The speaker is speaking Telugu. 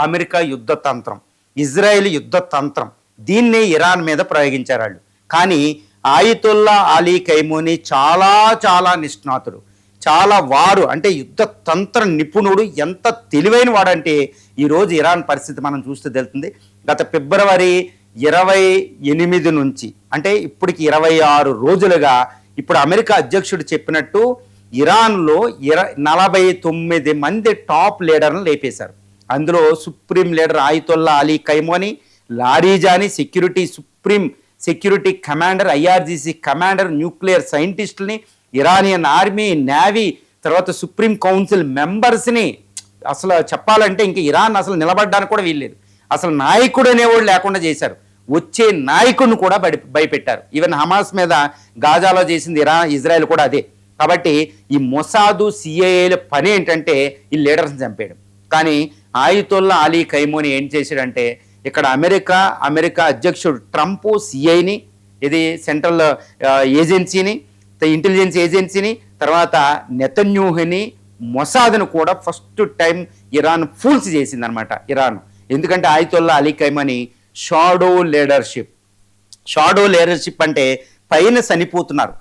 అమెరికా యుద్ధ తంత్రం, ఇజ్రాయెల్ యుద్ధ తంత్రం, దీన్ని ఇరాన్ మీద ప్రయోగించారు వాళ్ళు. కానీ ఆయితుల్లా అలీ ఖైమోని చాలా చాలా నిష్ణాతుడు, చాలా వారు అంటే యుద్ధ తంత్ర నిపుణుడు. ఎంత తెలివైన వాడంటే ఈరోజు ఇరాన్ పరిస్థితి మనం చూస్తే తెలుస్తుంది. గత ఫిబ్రవరి 28 నుంచి అంటే ఇప్పటికి 26 రోజులుగా ఇప్పుడు అమెరికా అధ్యక్షుడు చెప్పినట్టు ఇరాన్లో 49 మంది టాప్ లీడర్లను లేపేశారు. అందులో supreme leader Ayatollah Ali Khamenei, Larijani supreme security commander, IRGC commander, nuclear సైంటిస్టులని, ఇరానియన్ ఆర్మీ, నేవీ, తర్వాత సుప్రీం కౌన్సిల్ మెంబర్స్ని, అసలు చెప్పాలంటే ఇంక ఇరాన్ అసలు నిలబడడానికి కూడా వీల్లేదు. అసలు నాయకుడు అనేవాడు లేకుండా చేశారు. వచ్చే నాయకుడిని కూడా భయపెట్టారు. ఈవెన్ హమాస్ మీద గాజాలో చేసింది ఇజ్రాయెల్ కూడా అదే. కాబట్టి ఈ మొసాదు సిఐఏల పని ఏంటంటే ఈ లీడర్స్ని చంపేయడం. కానీ ఆయితుల్లా అలీ ఖైమోని ఏం చేశాడంటే ఇక్కడ అమెరికా అధ్యక్షుడు ట్రంప్ సిఐని, ఇది సెంట్రల్ ఏజెన్సీని, ఇంటెలిజెన్స్ ఏజెన్సీని, తర్వాత నెతన్యాహుని, మొసాద్ను కూడా ఫస్ట్ టైం ఇరాన్ ఫూల్స్ చేసిందనమాట ఇరాన్. ఎందుకంటే ఆయితుల్లా అలీ ఖైమోని షాడో లీడర్షిప్ అంటే పైన చనిపోతున్నారు.